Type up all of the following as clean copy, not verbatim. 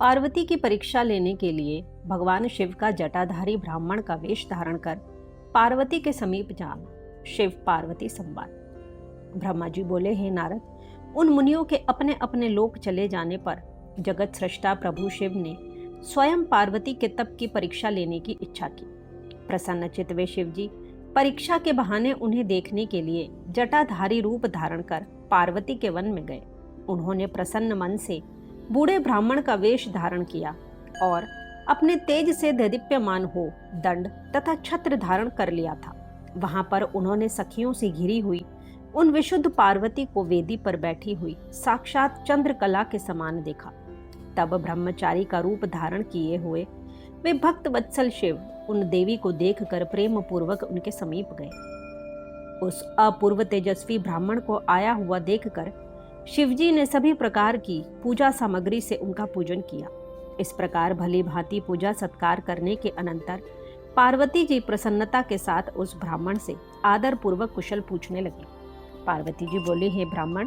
पार्वती की परीक्षा लेने के लिए भगवान शिव का जटाधारी ब्राह्मण का वेश धारण कर पार्वती के समीप जाना। शिव पार्वती संवाद। ब्रह्मा जी बोले, हे नारद, उन मुनियों के अपने अपने लोक चले जाने पर जगत सृष्टा प्रभु शिव ने स्वयं पार्वती के तप की परीक्षा लेने की इच्छा की। प्रसन्नचित्त वे शिव जी परीक्षा के बहाने उन्हें देखने के लिए जटाधारी रूप धारण कर पार्वती के वन में गए। उन्होंने प्रसन्न मन से बूढ़े ब्राह्मण का वेश धारण किया और अपने तेज से दीप्यमान हो दंड तथा छत्र धारण कर लिया था। वहां पर उन्होंने सखियों से घिरी हुई उन विशुद्ध पार्वती को वेदी पर बैठी हुई साक्षात चंद्रकला के समान देखा। तब ब्रह्मचारी का रूप धारण किए हुए वे भक्त वत्सल शिव उन देवी को देखकर प्रेम पूर्वक उनके समीप गए। उस अपूर्व तेजस्वी ब्राह्मण को आया हुआ देखकर शिवजी ने सभी प्रकार की पूजा सामग्री से उनका पूजन किया। इस प्रकार भली भांति पूजा सत्कार करने के अनंतर पार्वती जी प्रसन्नता के साथ उस ब्राह्मण से आदर पूर्वक कुशल पूछने लगी। पार्वती जी बोली, हे ब्राह्मण,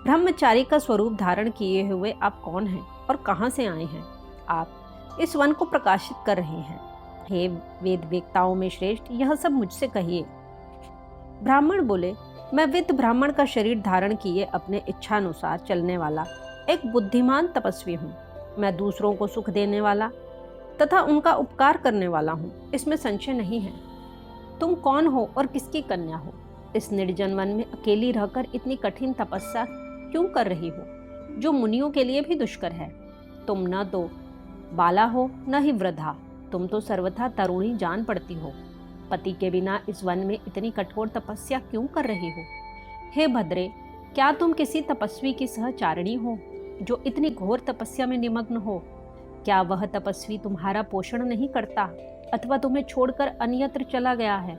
ब्रह्मचारी का स्वरूप धारण किए हुए आप कौन हैं और कहां से आए हैं? आप इस वन को प्रकाशित कर रहे हैं। हे वेद वेत्ताओं में श्रेष्ठ, यह सब मुझसे कहिए। ब्राह्मण बोले, मैं वित्त ब्राह्मण का शरीर धारण किए अपने इच्छानुसार चलने वाला एक बुद्धिमान तपस्वी हूँ। मैं दूसरों को सुख देने वाला तथा उनका उपकार करने वाला हूँ, इसमें संशय नहीं है। तुम कौन हो और किसकी कन्या हो? इस निर्जन वन में अकेली रहकर इतनी कठिन तपस्या क्यों कर रही हो, जो मुनियों के लिए भी दुष्कर है? तुम न तो बाला हो न ही वृद्धा, तुम तो सर्वथा तरुणी जान पड़ती हो। पति के बिना इस वन में इतनी कठोर तपस्या क्यों कर रही हो? हे भद्रे, क्या तुम किसी तपस्वी की सहचारिणी हो जो इतनी घोर तपस्या में निमग्न हो? क्या वह तपस्वी तुम्हारा पोषण नहीं करता अथवा तुम्हें छोड़कर अन्यत्र चला गया है?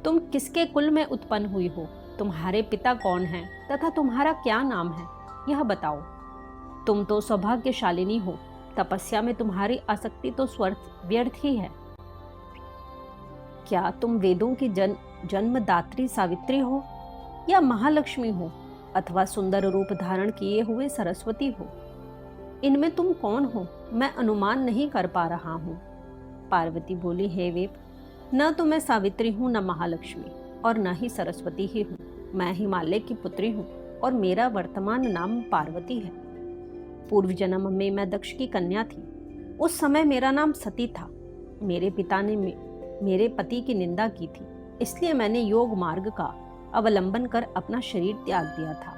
तुम किसके कुल में उत्पन्न हुई हो? तुम्हारे पिता कौन हैं तथा तुम्हारा क्या नाम है, यह बताओ। तुम तो सौभाग्यशालिनी हो, तपस्या में तुम्हारी आसक्ति तो व्यर्थ ही है। क्या तुम वेदों की जन्मदात्री सावित्री हो या महालक्ष्मी हो अथवा सुंदर रूप धारण किए हुए सरस्वती हो? इनमें तुम कौन हो, मैं अनुमान नहीं कर पा रहा हूँ। पार्वती बोली, हे वेद, न तो मैं सावित्री हूँ, न महालक्ष्मी और न ही सरस्वती ही हूँ। मैं हिमालय की पुत्री हूँ और मेरा वर्तमान नाम पार्वती है। पूर्व जन्म में मैं दक्ष की कन्या थी। उस समय मेरा नाम सती था। मेरे पिता ने मेरे पति की निंदा की थी, इसलिए मैंने योग मार्ग का अवलंबन कर अपना शरीर त्याग दिया था।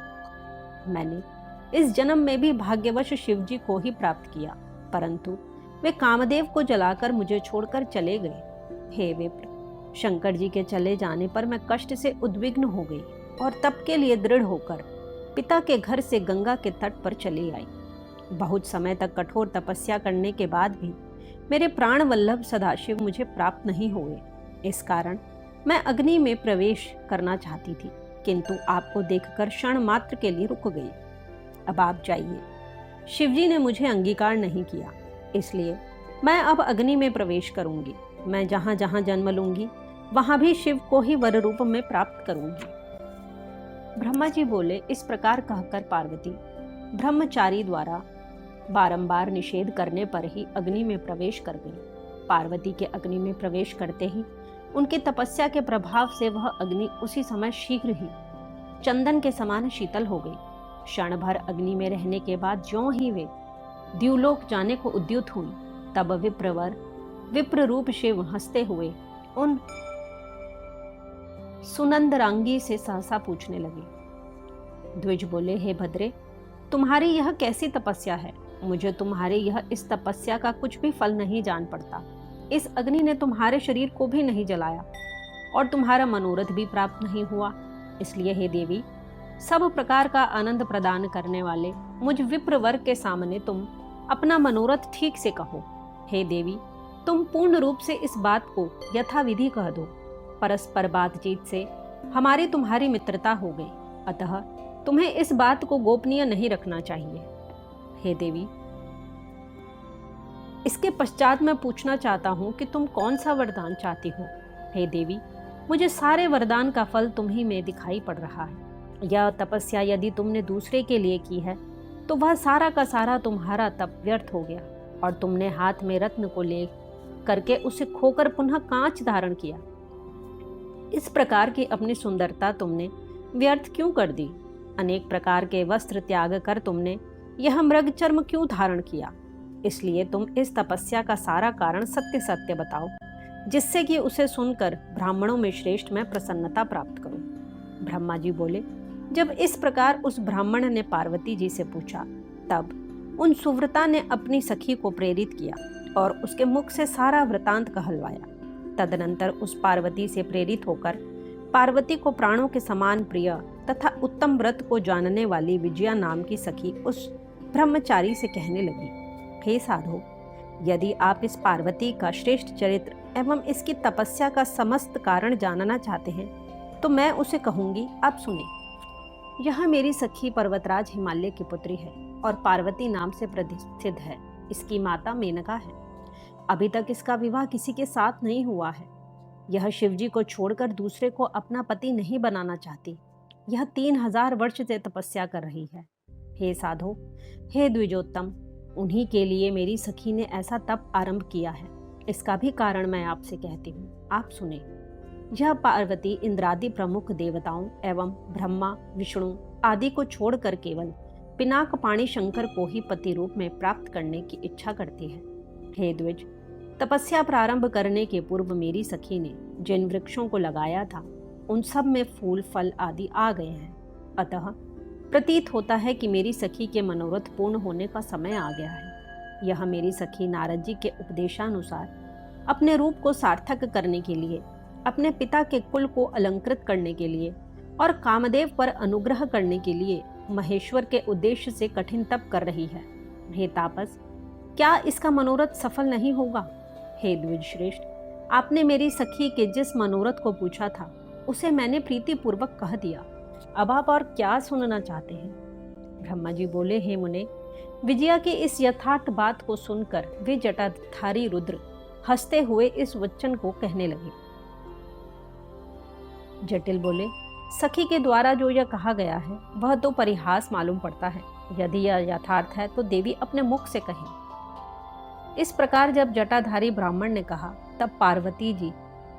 मैंने इस जन्म में भी भाग्यवश शिवजी को ही प्राप्त किया, परंतु वे कामदेव को जलाकर मुझे छोड़कर चले गए। हे विप्र, शंकर जी के चले जाने पर मैं कष्ट से उद्विग्न हो गई और तप के लिए दृढ़ होकर पिता के घर से गंगा के तट पर चली आई। बहुत समय तक कठोर तपस्या करने के बाद भी मेरे प्राण वल्लभ सदाशिव मुझे प्राप्त नहीं हुए। इस कारण मैं अग्नि में प्रवेश करना चाहती थी, किंतु आपको देखकर क्षण मात्र के लिए रुक गई। अब आप जाइए। शिवजी ने मुझे अंगीकार नहीं किया, इसलिए मैं अब अग्नि में प्रवेश करूंगी। मैं जहां जहां जन्म लूंगी वहां भी शिव को ही वर रूप में प्राप्त करूंगी। ब्रह्मा जी बोले, इस प्रकार कहकर पार्वती ब्रह्मचारी द्वारा बारंबार निषेध करने पर ही अग्नि में प्रवेश कर गई। पार्वती के अग्नि में प्रवेश करते ही उनके तपस्या के प्रभाव से वह अग्नि उसी समय शीघ्र ही चंदन के समान शीतल हो गई। क्षण भर अग्नि में रहने के बाद ज्यों ही वे द्युलोक जाने को उद्युत हुई, तब विप्र रूप शिव हंसते हुए उन सुनंदरांगी से सहसा पूछने लगे। द्विज बोले, हे भद्रे, तुम्हारी यह कैसी तपस्या है? मुझे तुम्हारे यह इस तपस्या का कुछ भी फल नहीं जान पड़ता। इस अग्नि ने तुम्हारे शरीर को भी नहीं जलाया और तुम्हारा मनोरथ भी प्राप्त नहीं हुआ। इसलिए हे देवी, सब प्रकार का आनंद प्रदान करने वाले मुझ विप्र वर्ग के सामने तुम अपना मनोरथ ठीक से कहो। हे देवी, तुम पूर्ण रूप से इस बात को यथाविधि कह दो। परस्पर बातचीत से हमारी तुम्हारी मित्रता हो गई, अतः तुम्हें इस बात को गोपनीय नहीं रखना चाहिए। हे देवी, इसके पश्चात मैं पूछना चाहता हूँ कि तुम कौन सा वरदान चाहती हो? हे देवी, मुझे सारे वरदान का फल तुम ही में दिखाई पड़ रहा है। यह तपस्या यदि तुमने दूसरे के लिए की है तो वह सारा का सारा तुम्हारा तप व्यर्थ हो गया और तुमने हाथ में रत्न को ले करके उसे खोकर पुनः कांच धारण किया। इस प्रकार की अपनी सुंदरता तुमने व्यर्थ क्यों कर दी? अनेक प्रकार के वस्त्र त्याग कर तुमने यह मृग चर्म क्यों धारण किया? इसलिए तुम इस तपस्या का सारा कारण सत्य सत्य बताओ, जिससे कि उसे सुनकर ब्राह्मणों में श्रेष्ठ मैं प्रसन्नता प्राप्त करूं। ब्रह्मा जी बोले, जब इस प्रकार उस ब्राह्मण ने पार्वती जी से पूछा, तब उन सुव्रता ने अपनी सखी को प्रेरित किया और उसके मुख से सारा वृतांत कहलवाया। तदनंतर उस पार्वती से प्रेरित होकर पार्वती को प्राणों के समान प्रिय तथा उत्तम व्रत को जानने वाली विजया नाम की सखी उस ब्रह्मचारी से कहने लगी, हे साधो, यदि आप इस पार्वती का श्रेष्ठ चरित्र एवं इसकी तपस्या का समस्त कारण जानना चाहते हैं तो मैं उसे कहूंगी, आप सुने। यह मेरी सखी पर्वतराज हिमालय की पुत्री है और पार्वती नाम से प्रसिद्ध है। इसकी माता मेनका है। अभी तक इसका विवाह किसी के साथ नहीं हुआ है। यह शिवजी को छोड़कर दूसरे को अपना पति नहीं बनाना चाहती। यह 3000 वर्ष से तपस्या कर रही है। हे साधो, हे द्विजोत्तम, उन्हीं के लिए मेरी सखी ने ऐसा तप आरंभ किया है। इसका भी कारण मैं आपसे कहती हूँ, आप सुने। यह पार्वती इंद्रादि प्रमुख देवताओं एवं ब्रह्मा, विष्णु आदि को छोड़कर केवल पिनाक पाणी शंकर को ही पति रूप में प्राप्त करने की इच्छा करती है। हे द्विज, तपस्या प्रारंभ करने के पूर्व मेरी सखी ने जिन वृक्षों को लगाया था उन सब में फूल फल आदि आ गए हैं। अतः प्रतीत होता है कि मेरी सखी के मनोरथ पूर्ण होने का समय आ गया है। यह मेरी सखी नारद जी के उपदेशानुसार अपने रूप को सार्थक करने के लिए, अपने पिता के कुल को अलंकृत करने के लिए और कामदेव पर अनुग्रह करने के लिए महेश्वर के उद्देश्य से कठिन तप कर रही है। हे तापस, क्या इसका मनोरथ सफल नहीं होगा? हे द्विज श्रेष्ठ, आपने मेरी सखी के जिस मनोरथ को पूछा था उसे मैंने प्रीति पूर्वक कह दिया। अब आप और क्या सुनना चाहते हैं? ब्रह्मा जी बोले, हे मुने, विजया की इस यथार्थ बात को सुनकर वे जटाधारी रुद्र हंसते हुए इस वचन को कहने लगे। जटिल बोले, सखी के द्वारा जो यह कहा गया है वह तो परिहास मालूम पड़ता है। यदि यह यथार्थ है तो देवी अपने मुख से कहे। इस प्रकार जब जटाधारी ब्राह्मण ने कहा तब पार्वती जी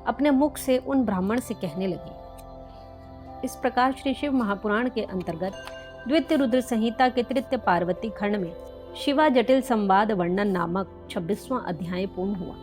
अपने मुख से उन ब्राह्मण से कहने लगी। इस प्रकार श्री शिव महापुराण के अंतर्गत द्वितीय रुद्र संहिता के तृतीय पार्वती खंड में शिवा जटिल संवाद वर्णन नामक 26वां अध्याय पूर्ण हुआ।